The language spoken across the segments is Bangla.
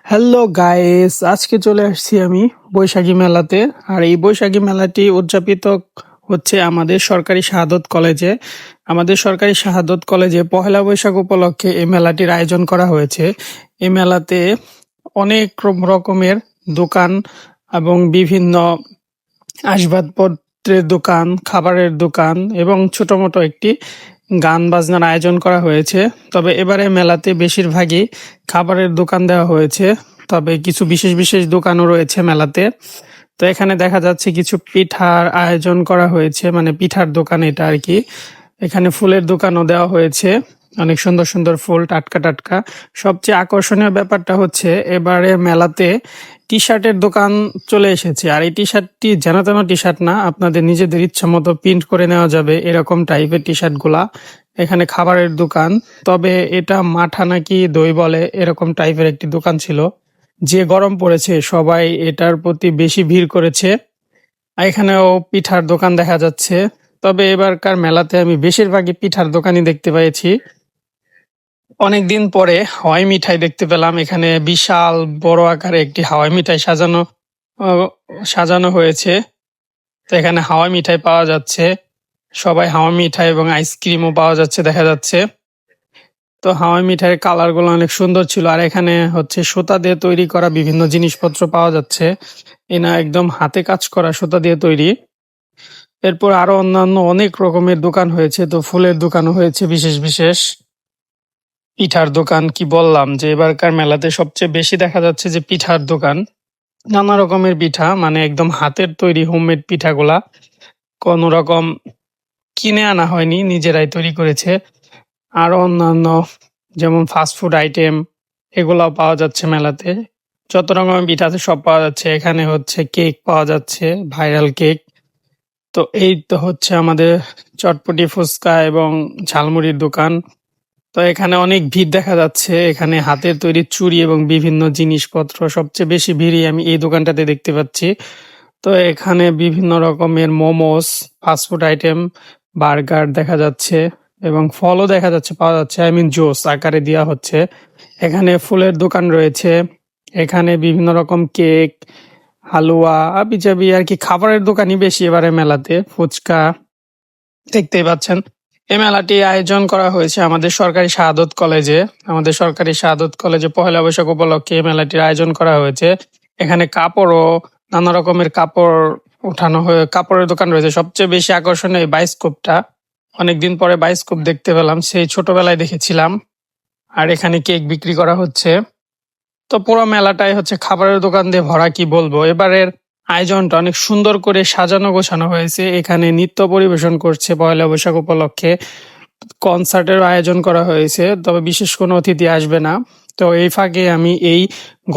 হ্যালো গাইস, আজকে চলে আসছি আমি বৈশাখী মেলাতে। আর এই বৈশাখী মেলাটি উদযাপিত হচ্ছে আমাদের সরকারি শাহাদত কলেজে। আমাদের সরকারি শাহাদত কলেজে পহেলা বৈশাখ উপলক্ষে এই মেলাটির আয়োজন করা হয়েছে। এই মেলাতে অনেক রকমের দোকান এবং বিভিন্ন আসবাবপত্রের দোকান, খাবারের দোকান এবং ছোট মোটো একটি গান বাজনার আয়োজন করা হয়েছে। তবে এবারে মেলাতে বেশিরভাগই খাবারের দোকান দেওয়া হয়েছে, তবে কিছু বিশেষ বিশেষ দোকানও রয়েছে মেলাতে। তো এখানে দেখা যাচ্ছে কিছু পিঠার আয়োজন করা হয়েছে, মানে পিঠার দোকান এটা আর কি। এখানে ফুলের দোকানও দেওয়া হয়েছে, অনেক সুন্দর সুন্দর ফুল, টাটকা টাটকা। সবচেয়ে আকর্ষণীয় ব্যাপারটা হচ্ছে এবারে মেলাতে টি শার্টের দোকান চলে এসেছে। আর এই টি শার্টটি যেন তেন টি শার্ট না, আপনাদের নিজেদের ইচ্ছা মতো প্রিন্ট করে নেওয়া যাবে এরকম টাইপের টি শার্ট গুলা। এখানে খাবারের দোকান, তবে এটা মাঠা নাকি দই বলে এরকম টাইপের একটি দোকান ছিল। যে গরম পড়েছে সবাই এটার প্রতি বেশি ভিড় করেছে। আর এখানেও পিঠার দোকান দেখা যাচ্ছে, তবে এবারকার মেলাতে আমি বেশিরভাগই পিঠার দোকানই দেখতে পেয়েছি। অনেকদিন পরে হাওয়াই মিঠাই দেখতে পেলাম। এখানে বিশাল বড় আকারে একটি হাওয়াই মিঠাই সাজানো হয়েছে। তো এখানে হাওয়াই মিঠাই পাওয়া যাচ্ছে, সবাই হাওয়াই মিঠাই এবং আইসক্রিমও পাওয়া যাচ্ছে দেখা যাচ্ছে। তো হাওয়াই মিঠাইয়ের কালার গুলো অনেক সুন্দর ছিল। আর এখানে হচ্ছে সুতা দিয়ে তৈরি করা বিভিন্ন জিনিসপত্র পাওয়া যাচ্ছে, এনা একদম হাতে কাজ করা সুতা দিয়ে তৈরি। এরপর আরো অন্যান্য অনেক রকমের দোকান হয়েছে, তো ফুলের দোকানও হয়েছে বিশেষ বিশেষ। পিঠার দোকান কি বললাম, যে এবারকার মেলাতে সবচেয়ে বেশি দেখা যাচ্ছে যে পিঠার দোকান। নানা রকমের পিঠা, মানে একদম হাতের তৈরি হোমমেড পিঠাগুলা, কোনো রকম কিনে আনা হয়নি, নিজেরাই তৈরি করেছে। আরো অন্যান্য যেমন ফাস্টফুড আইটেম, এগুলাও পাওয়া যাচ্ছে মেলাতে। যত রকমের পিঠা আছে সব পাওয়া যাচ্ছে। এখানে হচ্ছে কেক পাওয়া যাচ্ছে, ভাইরাল কেক। তো এই তো হচ্ছে আমাদের চটপটি, ফুচকা এবং ঝালমুড়ির দোকান। তো এখানে অনেক ভিড় দেখা যাচ্ছে। এখানে হাতের তৈরি চুড়ি এবং বিভিন্ন জিনিসপত্র, সবচেয়ে বেশি ভিড়ই আমি এই দোকানটাতে দেখতে পাচ্ছি। তো এখানে বিভিন্ন রকমের মোমোস, ফাস্টফুড আইটেম, বার্গার দেখা যাচ্ছে এবং ফলও দেখা যাচ্ছে, পাওয়া যাচ্ছে, আই মিন জুস আকারে দেওয়া হচ্ছে। এখানে ফুলের দোকান রয়েছে, এখানে বিভিন্ন রকম কেক, হালুয়া, আবিজাবি আর কি খাবারের দোকানই বেশি এবারে মেলাতে। ফুচকা দেখতেই পাচ্ছেন। এই মেলাটি আয়োজন করা হয়েছে আমাদের সরকারি শাহাদত কলেজে। আমাদের সরকারি শাহাদত কলেজে পহেলা বৈশাখ উপলক্ষে এই মেলাটির আয়োজন করা হয়েছে। এখানে কাপড়ও, নানা রকমের কাপড় উঠানো হয়ে, কাপড়ের দোকান রয়েছে। সবচেয়ে বেশি আকর্ষণীয় এই বায়োস্কোপটা, অনেকদিন পরে বায়োস্কোপ দেখতে পেলাম, সেই ছোটবেলায় দেখেছিলাম। আর এখানে কেক বিক্রি করা হচ্ছে। তো পুরো মেলাটাই হচ্ছে খাবারের দোকান দিয়ে ভরা, কি বলবো। এবারের আয়োজনটা অনেক সুন্দর করে সাজানো গোছানো হয়েছে। এখানে নৃত্য পরিবেশন করছে পয়লা বৈশাখ উপলক্ষে, কনসার্টের আয়োজন করা হয়েছে, তবে বিশেষ কোনো অতিথি আসবে না। তো এই ফাঁকে আমি এই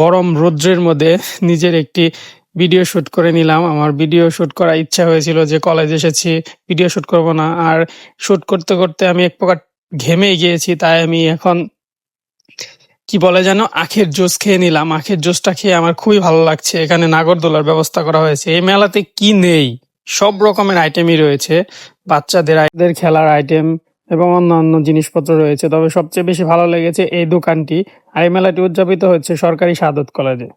গরম রৌদ্রের মধ্যে নিজের একটি ভিডিও শুট করে নিলাম। আমার ভিডিও শুট করার ইচ্ছা হয়েছিল, যে কলেজ এসেছি ভিডিও শুট করব না, আর শুট করতে করতে আমি এক প্রকার ঘেমে গিয়েছি। তাই আমি এখন কি বলে যেন আখের জুস খেয়ে নিলাম। আখের জুসটা খেয়ে আমার খুবই ভালো লাগছে। এখানে নাগরদোলার ব্যবস্থা করা হয়েছে। এই মেলাতে কি নেই, সব রকমের আইটেমই রয়েছে। বাচ্চাদের খেলার আইটেম এবং অন্যান্য জিনিসপত্র রয়েছে, তবে সবচেয়ে বেশি ভালো লেগেছে এই দোকানটি। আর এই মেলাটি উদযাপিত হচ্ছে সরকারি শাহাদত কলেজে।